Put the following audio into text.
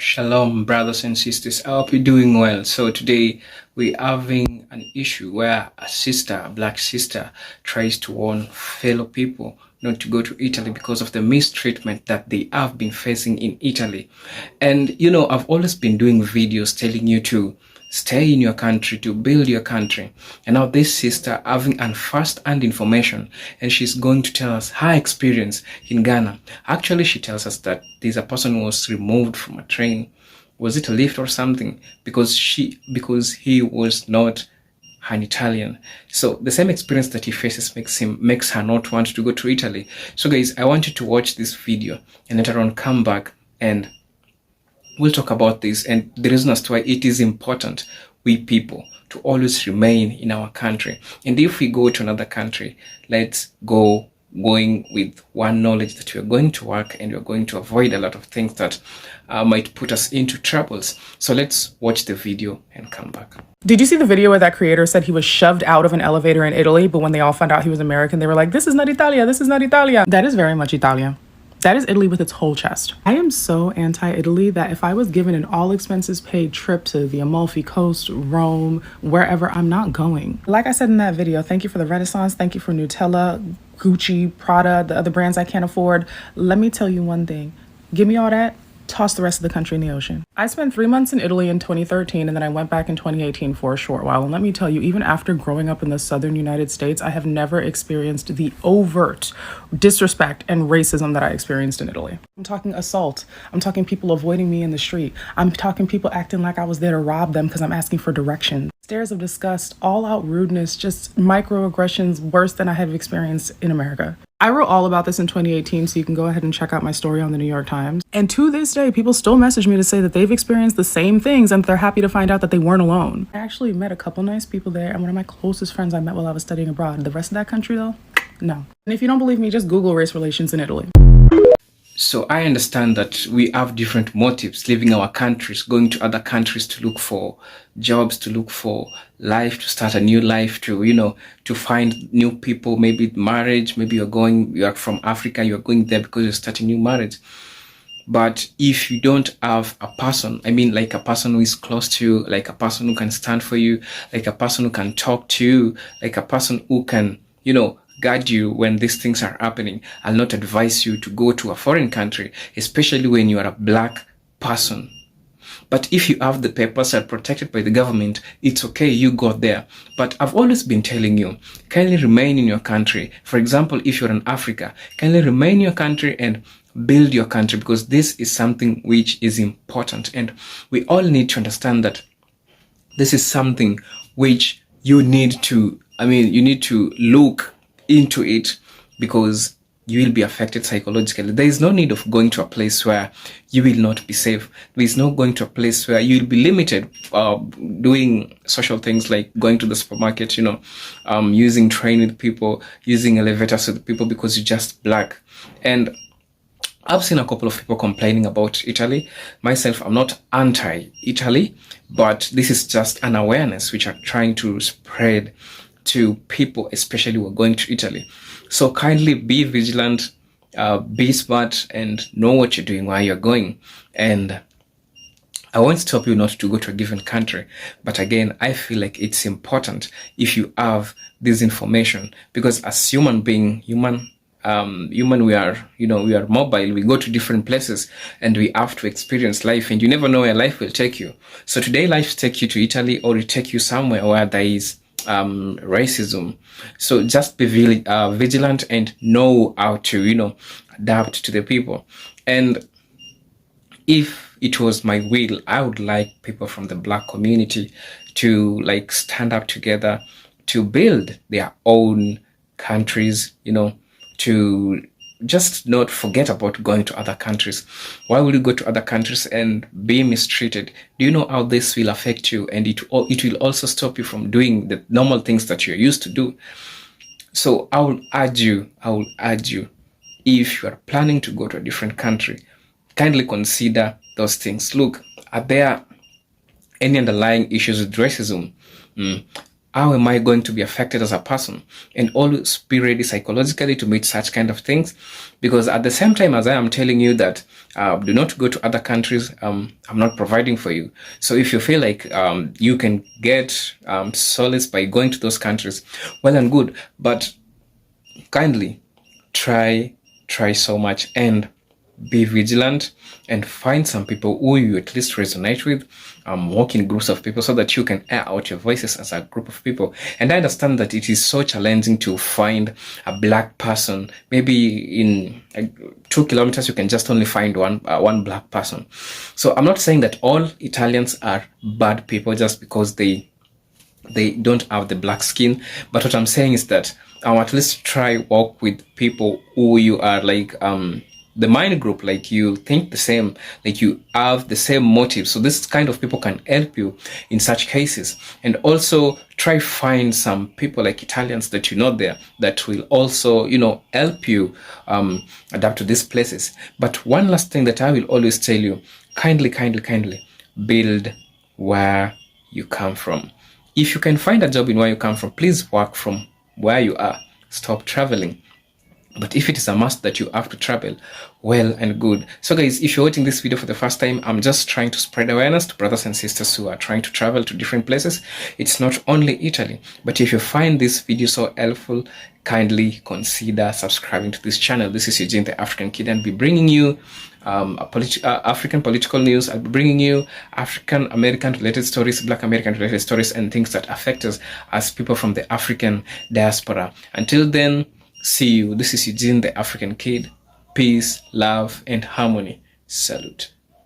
Shalom, brothers and sisters. I hope you're doing well. So today we're having an issue where a sister, a black sister, tries to warn fellow people not to go to Italy because of the mistreatment that they have been facing in Italy. And I've always been doing videos telling you to stay in your country, to build your country. And now this sister having an first-hand information, and she's going to tell us her experience in Ghana. Actually, she tells us that there's a person who was removed from a train. Was it a lift or something? Because he was not an Italian. So the same experience that he faces makes her not want to go to Italy. So guys, I want you to watch this video and later on come back and we'll talk about this and the reason as to why it is important, we people, to always remain in our country. And if we go to another country, let's going with one knowledge that we're going to work and we're going to avoid a lot of things that might put us into troubles. So let's watch the video and come back. Did you see the video where that creator said he was shoved out of an elevator in Italy, but when they all found out he was American, they were like, this is not Italia, this is not Italia. That is very much Italia. That is Italy with its whole chest. I am so anti-Italy that if I was given an all expenses paid trip to the Amalfi Coast, Rome, wherever, I'm not going. Like I said in that video, thank you for the Renaissance, thank you for Nutella, Gucci, Prada, the other brands I can't afford. Let me tell you one thing, give me all that, toss the rest of the country in the ocean. I spent 3 months in Italy in 2013 and then I went back in 2018 for a short while. And let me tell you, even after growing up in the southern United States, I have never experienced the overt disrespect and racism that I experienced in Italy. I'm talking assault. I'm talking people avoiding me in the street. I'm talking people acting like I was there to rob them because I'm asking for directions. Stares of disgust, all out rudeness, just microaggressions worse than I have experienced in America. I wrote all about this in 2018, so you can go ahead and check out my story on the New York Times. And to this day, people still message me to say that they've experienced the same things and they're happy to find out that they weren't alone. I actually met a couple nice people there, and one of my closest friends I met while I was studying abroad. The rest of that country, though, no. And if you don't believe me, just Google race relations in Italy. So I understand that we have different motives, leaving our countries, going to other countries to look for jobs, to look for life, to start a new life, to find new people, maybe marriage, maybe you are from Africa, you're going there because you're starting new marriage. But if you don't have a person, like a person who is close to you, like a person who can stand for you, like a person who can talk to you, like a person who can, guide you when these things are happening, I'll not advise you to go to a foreign country, especially when you are a black person. But if you have the papers that are protected by the government, it's okay, you go there. But I've always been telling you, kindly remain in your country. For example, if you're in Africa, kindly remain in your country and build your country, because this is something which is important. And we all need to understand that this is something which you need to look into it, because you will be affected psychologically. There is no need of going to a place where you will not be safe. There is no going to a place where you will be limited doing social things like going to the supermarket, using train with people, using elevators with people because you're just black. And I've seen a couple of people complaining about Italy. Myself, I'm not anti-Italy, but this is just an awareness which I'm trying to spread to people, especially who are going to Italy. So kindly be vigilant, be smart, and know what you're doing while you're going. And I won't stop you not to go to a given country, but again, I feel like it's important if you have this information, because as human, we are mobile. We go to different places and we have to experience life, and you never know where life will take you. So today life take you to Italy, or it take you somewhere where there is racism. So just be vigilant and know how to adapt to the people. And if it was my will, I would like people from the black community to stand up together to build their own countries, to just not forget about going to other countries. Why would you go to other countries and be mistreated? Do you know how this will affect you? And it will also stop you from doing the normal things that you're used to do. So I will urge you, if you are planning to go to a different country, kindly consider those things. Look, are there any underlying issues with racism? how am I going to be affected as a person? And always be ready psychologically to meet such kind of things, because at the same time as I am telling you that do not go to other countries, I'm not providing for you. So if you feel like you can get solace by going to those countries, well and good, but kindly try so much and be vigilant and find some people who you at least resonate with. Work in groups of people so that you can air out your voices as a group of people. And I understand that it is so challenging to find a black person. Maybe in 2 kilometers you can just only find one black person. So I'm not saying that all Italians are bad people just because they don't have the black skin, but what I'm saying is that at least try work with people who you are like the mind group, like you think the same, like you have the same motives. So this kind of people can help you in such cases. And also try find some people like Italians that you know there that will also, help you adapt to these places. But one last thing that I will always tell you, kindly build where you come from. If you can find a job in where you come from, please work from where you are. Stop traveling. But if it is a must that you have to travel, well and good. So guys, if you're watching this video for the first time, I'm just trying to spread awareness to brothers and sisters who are trying to travel to different places. It's not only Italy, but if you find this video so helpful, kindly consider subscribing to this channel. This is Eugene the African Kid, and I'll be bringing you African political news. I'll be bringing you African American related stories, Black American related stories, and things that affect us as people from the African diaspora. Until then, see you. This is Eugene the African Kid. Peace, love, and harmony. Salute.